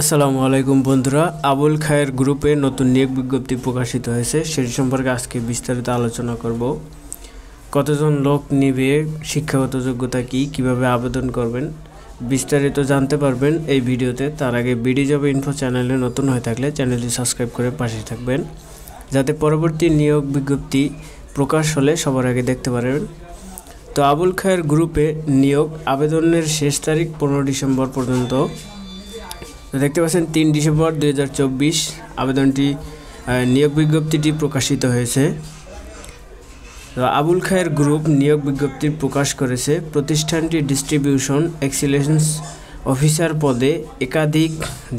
আসসালামু আলাইকুম বন্ধুরা, আবুল খায়ের গ্রুপে নতুন নিয়োগ বিজ্ঞপ্তি প্রকাশিত হয়েছে। সেটি সম্পর্কে আজকে বিস্তারিত আলোচনা করব। কতজন লোক নেবে, শিক্ষাগত যোগ্যতা কি, কিভাবে আবেদন করবেন, বিস্তারিত জানতে পারবেন এই ভিডিওতে। তার আগে বিডি জব ইনফো চ্যানেলে নতুন হয়ে থাকলে চ্যানেলটি সাবস্ক্রাইব করে পাশে থাকবেন, যাতে পরবর্তী নিয়োগ বিজ্ঞপ্তি প্রকাশ হলে সবার আগে দেখতে পারেন। তো আবুল খায়ের গ্রুপে নিয়োগ আবেদনের শেষ তারিখ 15 ডিসেম্বর পর্যন্ত। তো দেখতে পাচ্ছেন 3 ডিসেম্বর 2024 আবেদনটি নিয়োগ বিজ্ঞপ্তিটি প্রকাশিত হয়েছে। তো আবুল খায়ের গ্রুপ নিয়োগ বিজ্ঞপ্তি প্রকাশ করেছে। প্রতিষ্ঠানটি ডিস্ট্রিবিউশন এক্সিলেন্স অফিসার পদে একাধিক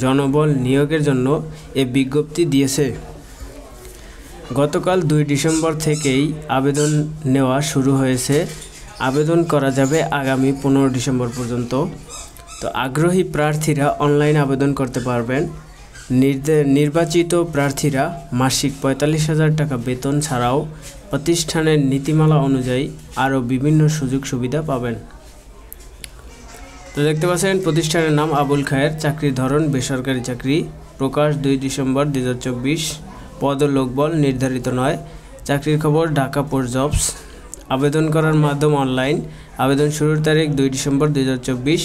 জনবল নিয়োগের জন্য এই বিজ্ঞপ্তি দিয়েছে। গতকাল 2 ডিসেম্বর থেকেই আবেদন নেওয়া শুরু হয়েছে। আবেদন করা যাবে আগামী 15 ডিসেম্বর পর্যন্ত। তো আগ্রহী প্রার্থীরা অনলাইনে আবেদন করতে পারবেন। নির্বাচিত প্রার্থীরা মাসিক 45,000 টাকা বেতন ছাড়াও প্রতিষ্ঠানের নীতিমালা অনুযায়ী আরও বিভিন্ন সুযোগ সুবিধা পাবেন। তো দেখতে পাচ্ছেন প্রতিষ্ঠানের নাম আবুল খায়ের, চাকরির ধরন বেসরকারি চাকরি, প্রকাশ 2 ডিসেম্বর 2024, পদ ও লোকবল নির্ধারিত নয়, চাকরির খবর ঢাকা পোস্ট জবস। আবেদন করার মাধ্যম অনলাইন। আবেদন শুরুর তারিখ 2 ডিসেম্বর 2024,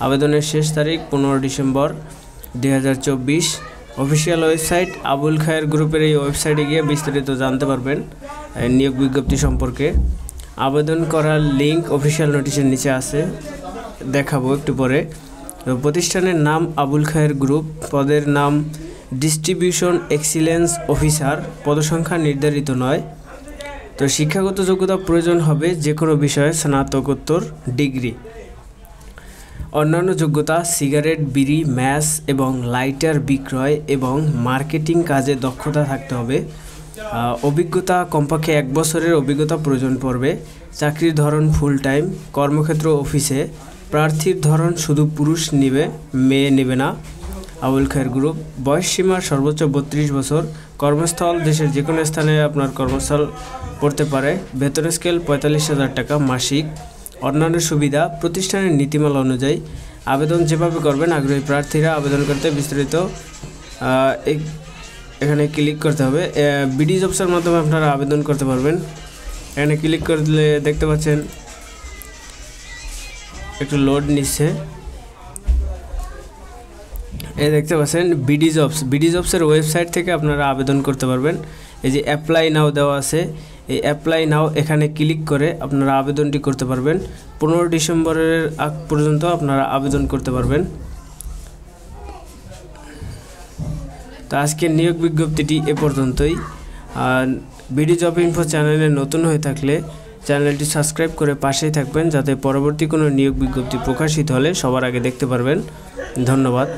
আবেদনের শেষ তারিখ 15 ডিসেম্বর 2024। অফিসিয়াল ওয়েবসাইট আবুল খায়ের গ্রুপের এই ওয়েবসাইটে গিয়ে বিস্তারিত জানতে পারবেন নিয়োগ বিজ্ঞপ্তি সম্পর্কে। আবেদন করার লিঙ্ক অফিসিয়াল নোটিশের নিচে আছে, দেখাবো একটু পরে। প্রতিষ্ঠানের নাম আবুল খায়ের গ্রুপ, পদের নাম ডিস্ট্রিবিউশন এক্সিলেন্স অফিসার, পদসংখ্যা নির্ধারিত নয়। তো শিক্ষাগত যোগ্যতা প্রয়োজন হবে যে কোনো বিষয়ে স্নাতকোত্তর ডিগ্রি। অন্যান্য যোগ্যতা সিগারেট, বিড়ি, ম্যাচ এবং লাইটার বিক্রয় এবং মার্কেটিং কাজে দক্ষতা থাকতে হবে। অভিজ্ঞতা কমপক্ষে 1 বছরের অভিজ্ঞতা প্রয়োজন পড়বে। চাকরির ধরন ফুল টাইম, কর্মক্ষেত্র অফিসে। প্রার্থীর ধরন শুধু পুরুষ নেবে, মেয়ে নেবে না। আবুল খায়ের গ্রুপ। বয়সসীমা সর্বোচ্চ 32 বছর। কর্মস্থল দেশের যে কোনো স্থানে আপনার কর্মস্থল পড়তে পারে। বেতন স্কেল 45,000 টাকা মাসিক। অন্যান্য সুবিধা প্রতিষ্ঠানের নীতিমালা অনুযায়ী। আবেদন যেভাবে করবেন আগ্রহী প্রার্থীরা আবেদন করতে বিস্তারিত এখানে ক্লিক করতে হবে। বিডি জবসের মাধ্যমে আপনারা আবেদন করতে পারবেন। এখানে ক্লিক করলে দেখতে পাচ্ছেন একটু লোড নিচ্ছে। এই দেখতে পাচ্ছেন বিডি জবসের ওয়েবসাইট থেকে আপনারা আবেদন করতে পারবেন। এই যে অ্যাপ্লাই নাও দেওয়া আছে, এই অ্যাপ্লাই নাও এখানে ক্লিক করে আপনারা আবেদনটি করতে পারবেন। 15 ডিসেম্বরের আগ পর্যন্ত আপনারা আবেদন করতে পারবেন। তো আজকের নিয়োগ বিজ্ঞপ্তিটি এ পর্যন্তই। বিডি জব ইনফো চ্যানেলে নতুন হয়ে থাকলে চ্যানেলটি সাবস্ক্রাইব করে পাশেই থাকবেন, যাতে পরবর্তী কোনো নিয়োগ বিজ্ঞপ্তি প্রকাশিত হলে সবার আগে দেখতে পারবেন। ধন্যবাদ।